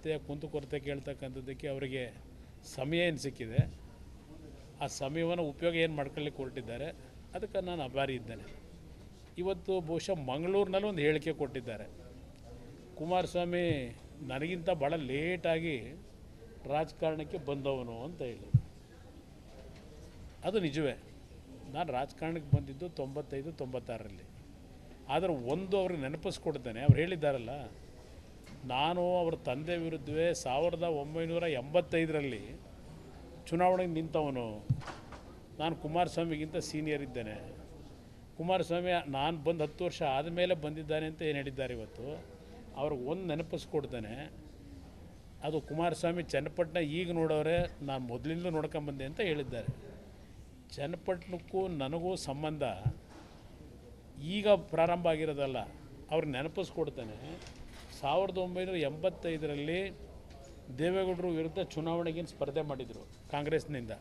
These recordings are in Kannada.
ರೀತಿಯ ಕುಂದುಕೊರತೆ ಕೇಳ್ತಕ್ಕಂಥದ್ದಕ್ಕೆ ಅವರಿಗೆ ಸಮಯ ಏನು ಸಿಕ್ಕಿದೆ, ಆ ಸಮಯವನ್ನು ಉಪಯೋಗ ಏನು ಮಾಡ್ಕೊಳ್ಳಿಕ್ಕೆ ಹೊರಟಿದ್ದಾರೆ, ಅದಕ್ಕೆ ನಾನು ಆಭಾರಿ ಇದ್ದೇನೆ. ಇವತ್ತು ಬಹುಶಃ ಮಂಗಳೂರಿನಲ್ಲಿ ಒಂದು ಹೇಳಿಕೆ ಕೊಟ್ಟಿದ್ದಾರೆ. ಕುಮಾರಸ್ವಾಮಿ ನನಗಿಂತ ಭಾಳ ಲೇಟಾಗಿ ರಾಜಕಾರಣಕ್ಕೆ ಬಂದವನು ಅಂತ ಹೇಳಿ. ಅದು ನಿಜವೇ, ನಾನು ರಾಜಕಾರಣಕ್ಕೆ ಬಂದಿದ್ದು 95-96ರಲ್ಲಿ. ಆದರೆ ಒಂದು ಅವ್ರಿಗೆ ನೆನಪಿಸ್ಕೊಡ್ತೇನೆ, ಅವ್ರು ಹೇಳಿದ್ದಾರಲ್ಲ, ನಾನು ಅವ್ರ ತಂದೆ ವಿರುದ್ಧವೇ 1985ರಲ್ಲಿ ಚುನಾವಣೆಗೆ ನಿಂತವನು, ನಾನು ಕುಮಾರಸ್ವಾಮಿಗಿಂತ ಸೀನಿಯರ್ ಇದ್ದೇನೆ, ಕುಮಾರಸ್ವಾಮಿ ನಾನು ಬಂದು 10 ವರ್ಷ ಆದಮೇಲೆ ಬಂದಿದ್ದಾನೆ ಅಂತ ಏನು ಹೇಳಿದ್ದಾರೆ. ಇವತ್ತು ಅವ್ರಿಗೆ ಒಂದು ನೆನಪಿಸ್ಕೊಡ್ತಾನೆ, ಅದು ಕುಮಾರಸ್ವಾಮಿ ಚನ್ನಪಟ್ಟಣ ಈಗ ನೋಡೋರೆ, ನಾನು ಮೊದಲಿಂದ ನೋಡ್ಕೊಂಬಂದೆ ಅಂತ ಹೇಳಿದ್ದಾರೆ. ಚನ್ನಪಟ್ಟಣಕ್ಕೂ ನನಗೂ ಸಂಬಂಧ ಈಗ ಪ್ರಾರಂಭ ಆಗಿರೋದಲ್ಲ. ಅವ್ರಿಗೆ ನೆನಪಿಸ್ಕೊಡ್ತಾನೆ, 1985ರಲ್ಲಿ ದೇವೇಗೌಡರು ವಿರುದ್ಧ ಚುನಾವಣೆಗೆ ಸ್ಪರ್ಧೆ ಮಾಡಿದರು ಕಾಂಗ್ರೆಸ್ನಿಂದ.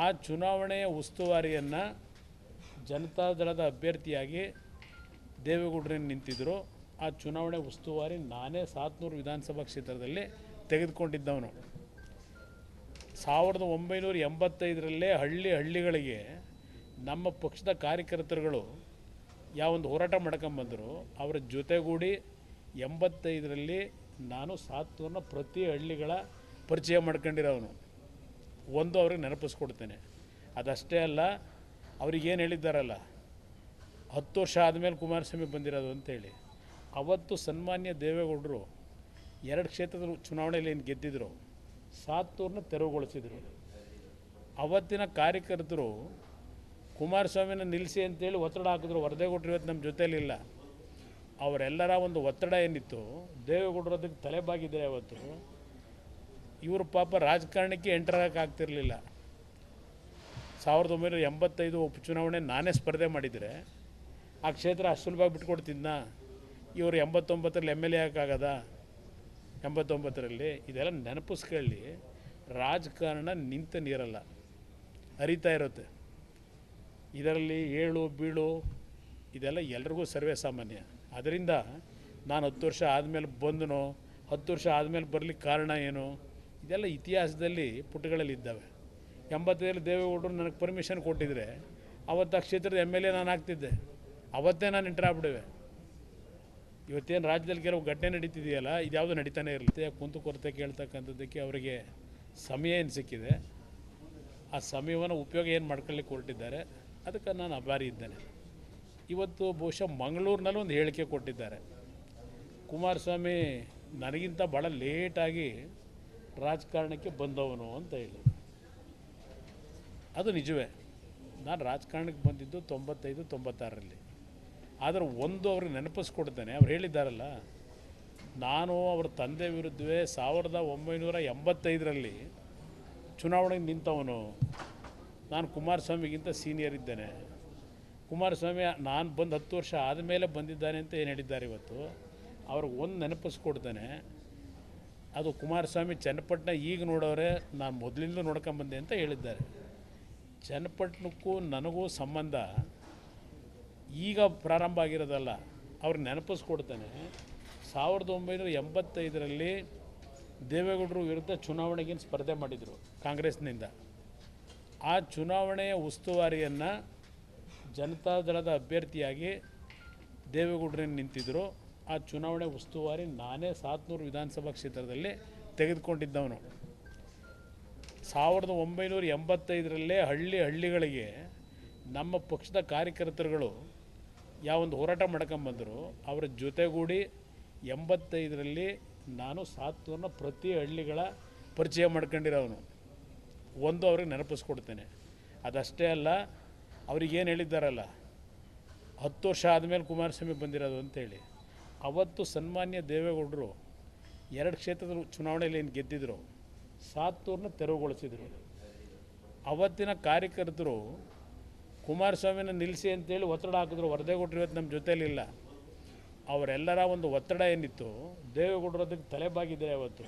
ಆ ಚುನಾವಣೆಯ ಉಸ್ತುವಾರಿಯನ್ನು ಜನತಾದಳದ ಅಭ್ಯರ್ಥಿಯಾಗಿ ದೇವೇಗೌಡರನ್ನು ನಿಂತಿದ್ದರು. ಆ ಚುನಾವಣೆ ಉಸ್ತುವಾರಿ ನಾನೇ 700 ವಿಧಾನಸಭಾ ಕ್ಷೇತ್ರದಲ್ಲಿ ತೆಗೆದುಕೊಂಡಿದ್ದವನು. 1985ರಲ್ಲೇ ಹಳ್ಳಿಗಳಿಗೆ ನಮ್ಮ ಪಕ್ಷದ ಕಾರ್ಯಕರ್ತರುಗಳು ಯಾವೊಂದು ಹೋರಾಟ ಮಾಡ್ಕೊಂಬಂದರು, ಅವರ ಜೊತೆಗೂಡಿ 85ರಲ್ಲಿ ನಾನು 700 ಪ್ರತಿ ಹಳ್ಳಿಗಳ ಪರಿಚಯ ಮಾಡ್ಕೊಂಡಿರೋನು. ಒಂದು ಅವ್ರಿಗೆ ನೆನಪಿಸ್ಕೊಡ್ತೇನೆ. ಅದಷ್ಟೇ ಅಲ್ಲ, ಅವ್ರಿಗೇನು ಹೇಳಿದ್ದಾರಲ್ಲ, 10 ವರ್ಷ ಆದಮೇಲೆ ಕುಮಾರಸ್ವಾಮಿ ಬಂದಿರೋದು ಅಂತೇಳಿ. ಅವತ್ತು ಸನ್ಮಾನ್ಯ ದೇವೇಗೌಡರು 2 ಕ್ಷೇತ್ರದ ಚುನಾವಣೆಯಲ್ಲಿ ಏನು ಗೆದ್ದಿದ್ರು, 700 ತೆರವುಗೊಳಿಸಿದರು. ಅವತ್ತಿನ ಕಾರ್ಯಕರ್ತರು ಕುಮಾರಸ್ವಾಮಿನ ನಿಲ್ಲಿಸಿ ಅಂತೇಳಿ ಒತ್ತಡ ಹಾಕಿದ್ರು. ವರದೇಗೌಡರು ಇವತ್ತು ನಮ್ಮ ಜೊತೆಯಲ್ಲಿಲ್ಲ. ಅವರೆಲ್ಲರ ಒಂದು ಒತ್ತಡ ಏನಿತ್ತು, ದೇವೇಗೌಡರು ಅದಕ್ಕೆ ತಲೆಬಾಗಿದ್ದಾರೆ. ಅವತ್ತು ಇವರು ಪಾಪ ರಾಜಕಾರಣಕ್ಕೆ ಎಂಟರಾಗಕ್ಕಾಗ್ತಿರಲಿಲ್ಲ. 1985 ಉಪಚುನಾವಣೆ ನಾನೇ ಸ್ಪರ್ಧೆ ಮಾಡಿದರೆ ಆ ಕ್ಷೇತ್ರ ಅಷ್ಟು ಸುಲಭವಾಗಿ ಬಿಟ್ಕೊಡ್ತಿದ್ನ. ಇವರು 89ರಲ್ಲಿ MLA ಆಗೋಕ್ಕಾಗದ, 89ರಲ್ಲಿ. ಇದೆಲ್ಲ ನೆನಪಿಸ್ಕೊಳ್ಳಿ. ರಾಜಕಾರಣ ನಿಂತ ನೀರಲ್ಲ, ಹರಿತಾ ಇರುತ್ತೆ. ಇದರಲ್ಲಿ ಏಳು ಬೀಳು ಇದೆಲ್ಲ ಎಲ್ರಿಗೂ ಸರ್ವೇ ಸಾಮಾನ್ಯ. ಅದರಿಂದ ನಾನು 10 ವರ್ಷ ಆದಮೇಲೆ ಬಂದನೋ, 10 ವರ್ಷ ಆದಮೇಲೆ ಬರಲಿಕ್ಕೆ ಕಾರಣ ಏನು, ಇದೆಲ್ಲ ಇತಿಹಾಸದಲ್ಲಿ ಪುಟಗಳಲ್ಲಿ ಇದ್ದಾವೆ. 85ರಲ್ಲಿ ದೇವೇಗೌಡರು ನನಗೆ ಪರ್ಮಿಷನ್ ಕೊಟ್ಟಿದ್ದರೆ ಅವತ್ತು ಆ ಕ್ಷೇತ್ರದ MLA ನಾನು ಆಗ್ತಿದ್ದೆ. ಅವತ್ತೇ ನಾನು ಎಂಟರ್ ಆಗ್ಬಿಡುವೆ. ಇವತ್ತೇನು ರಾಜ್ಯದಲ್ಲಿ ಕೆಲವು ಘಟನೆ ನಡೀತಿದೆಯಲ್ಲ, ಇದ್ಯಾವುದು ನಡೀತಾನೆ ಇರಲಿ. ಕುಂದುಕೊರತೆ ಕೇಳ್ತಕ್ಕಂಥದ್ದಕ್ಕೆ ಅವರಿಗೆ ಸಮಯ ಏನು ಸಿಕ್ಕಿದೆ, ಆ ಸಮಯವನ್ನು ಉಪಯೋಗ ಏನು ಮಾಡ್ಕೊಳ್ಳಿಕ್ಕೆ ಹೊರಟಿದ್ದಾರೆ, ಅದಕ್ಕೆ ನಾನು ಆಭಾರಿ ಇದ್ದೇನೆ. ಇವತ್ತು ಬಹುಶಃ ಮಂಗಳೂರಿನಲ್ಲಿ ಒಂದು ಹೇಳಿಕೆ ಕೊಟ್ಟಿದ್ದಾರೆ. ಕುಮಾರಸ್ವಾಮಿ ನನಗಿಂತ ಭಾಳ ಲೇಟಾಗಿ ರಾಜಕಾರಣಕ್ಕೆ ಬಂದವನು ಅಂತ ಹೇಳಿ. ಅದು ನಿಜವೇ, ನಾನು ರಾಜಕಾರಣಕ್ಕೆ ಬಂದಿದ್ದು 95-96ರಲ್ಲಿ. ಆದರೆ ಒಂದು ಅವ್ರಿಗೆ ನೆನಪಿಸ್ಕೊಡ್ತಾನೆ, ಅವ್ರು ಹೇಳಿದ್ದಾರಲ್ಲ, ನಾನು ಅವ್ರ ತಂದೆ ವಿರುದ್ಧವೇ 1985ರಲ್ಲಿ ಚುನಾವಣೆಗೆ ನಿಂತವನು, ನಾನು ಕುಮಾರಸ್ವಾಮಿಗಿಂತ ಸೀನಿಯರ್ ಇದ್ದೇನೆ, ಕುಮಾರಸ್ವಾಮಿ ನಾನು ಬಂದು 10 ವರ್ಷ ಆದಮೇಲೆ ಬಂದಿದ್ದಾನೆ ಅಂತ ಏನು ಹೇಳಿದ್ದಾರೆ. ಇವತ್ತು ಅವ್ರಿಗೆ ಒಂದು ನೆನಪಿಸ್ಕೊಡ್ತಾನೆ, ಅದು ಕುಮಾರಸ್ವಾಮಿ ಚನ್ನಪಟ್ಟಣ ಈಗ ನೋಡೋರೆ, ನಾನು ಮೊದಲಿಂದ ನೋಡ್ಕೊಂಬಂದೆ ಅಂತ ಹೇಳಿದ್ದಾರೆ. ಚನ್ನಪಟ್ಟಣಕ್ಕೂ ನನಗೂ ಸಂಬಂಧ ಈಗ ಪ್ರಾರಂಭ ಆಗಿರೋದಲ್ಲ. ಅವ್ರಿಗೆ ನೆನಪಿಸ್ಕೊಡ್ತಾನೆ, 1985ರಲ್ಲಿ ದೇವೇಗೌಡರು ವಿರುದ್ಧ ಚುನಾವಣೆಗೆ ಸ್ಪರ್ಧೆ ಮಾಡಿದರು ಕಾಂಗ್ರೆಸ್ನಿಂದ. ಆ ಚುನಾವಣೆಯ ಉಸ್ತುವಾರಿಯನ್ನು ಜನತಾದಳದ ಅಭ್ಯರ್ಥಿಯಾಗಿ ದೇವೇಗೌಡರನ್ನು ನಿಂತಿದ್ದರು. ಆ ಚುನಾವಣೆ ಉಸ್ತುವಾರಿ ನಾನೇ 700 ವಿಧಾನಸಭಾ ಕ್ಷೇತ್ರದಲ್ಲಿ ತೆಗೆದುಕೊಂಡಿದ್ದವನು. 1985ರಲ್ಲೇ ಹಳ್ಳಿಗಳಿಗೆ ನಮ್ಮ ಪಕ್ಷದ ಕಾರ್ಯಕರ್ತರುಗಳು ಯಾವೊಂದು ಹೋರಾಟ ಮಾಡ್ಕೊಂಬಂದರು, ಅವರ ಜೊತೆಗೂಡಿ 85ರಲ್ಲಿ ನಾನು 700 ಪ್ರತಿ ಹಳ್ಳಿಗಳ ಪರಿಚಯ ಮಾಡ್ಕೊಂಡಿರೋನು. ಒಂದು ಅವ್ರಿಗೆ ನೆನಪಿಸ್ಕೊಡ್ತೇನೆ. ಅದಷ್ಟೇ ಅಲ್ಲ, ಅವ್ರಿಗೇನು ಹೇಳಿದ್ದಾರಲ್ಲ, 10 ವರ್ಷ ಆದಮೇಲೆ ಕುಮಾರಸ್ವಾಮಿ ಬಂದಿರೋದು ಅಂತೇಳಿ. ಅವತ್ತು ಸನ್ಮಾನ್ಯ ದೇವೇಗೌಡರು 2 ಕ್ಷೇತ್ರದ ಚುನಾವಣೆಯಲ್ಲಿ ಏನು ಗೆದ್ದಿದ್ರು, 700 ತೆರವುಗೊಳಿಸಿದರು. ಅವತ್ತಿನ ಕಾರ್ಯಕರ್ತರು ಕುಮಾರಸ್ವಾಮಿನ ನಿಲ್ಲಿಸಿ ಅಂತೇಳಿ ಒತ್ತಡ ಹಾಕಿದ್ರು. ವರದೇಗೌಡರು ಇವತ್ತು ನಮ್ಮ ಜೊತೆಯಲ್ಲಿಲ್ಲ. ಅವರೆಲ್ಲರ ಒಂದು ಒತ್ತಡ ಏನಿತ್ತು, ದೇವೇಗೌಡರು ಅದಕ್ಕೆ ತಲೆಬಾಗಿದ್ದಾರೆ. ಅವತ್ತು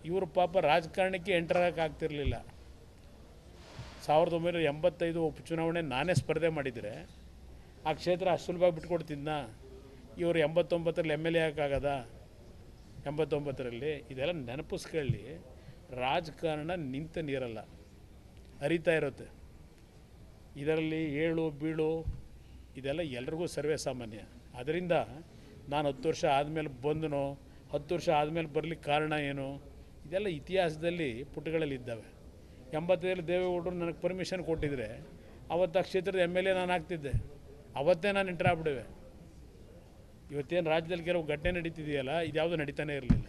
ಇವರು ಪಾಪ ರಾಜಕಾರಣಕ್ಕೆ ಎಂಟರಾಗಕ್ಕಾಗ್ತಿರಲಿಲ್ಲ. 1985 ಉಪಚುನಾವಣೆ ನಾನೇ ಸ್ಪರ್ಧೆ ಮಾಡಿದರೆ ಆ ಕ್ಷೇತ್ರ ಅಷ್ಟು ಸುಲಭವಾಗಿ ಬಿಟ್ಕೊಡ್ತಿದ್ನ. ಇವರು 89ರಲ್ಲಿ MLA ಆಗೋಕ್ಕಾಗದ, 89ರಲ್ಲಿ ಇದೆಲ್ಲ ನೆನಪಿಸ್ಕೊಳ್ಳಿ. ರಾಜಕಾರಣ ನಿಂತ ನೀರಲ್ಲ, ಹರಿತಾ ಇರುತ್ತೆ. ಇದರಲ್ಲಿ ಏಳು ಬೀಳು ಇದೆಲ್ಲ ಎಲ್ರಿಗೂ ಸರ್ವೇ ಸಾಮಾನ್ಯ. ಅದರಿಂದ ನಾನು 10 ವರ್ಷ ಆದಮೇಲೆ ಬಂದನೋ, 10 ವರ್ಷ ಆದಮೇಲೆ ಬರಲಿಕ್ಕೆ ಕಾರಣ ಏನು, ಇದೆಲ್ಲ ಇತಿಹಾಸದಲ್ಲಿ ಪುಟಗಳಲ್ಲಿ ಇದ್ದಾವೆ. 80ರಲ್ಲಿ ದೇವೇಗೌಡರು ನನಗೆ ಪರ್ಮಿಷನ್ ಕೊಟ್ಟಿದ್ರೆ ಅವತ್ತು ಆ ಕ್ಷೇತ್ರದ MLA ನಾನು ಆಗ್ತಿದ್ದೆ. ಅವತ್ತೇ ನಾನು ಎಂಟ್ರ್ ಆಗ್ಬಿಡುವೆ. ಇವತ್ತೇನು ರಾಜ್ಯದಲ್ಲಿ ಕೆಲವು ಘಟನೆ ನಡೀತಿದೆಯಲ್ಲ, ಇದ್ಯಾವುದೂ ನಡೀತಾನೆ ಇರಲಿಲ್ಲ.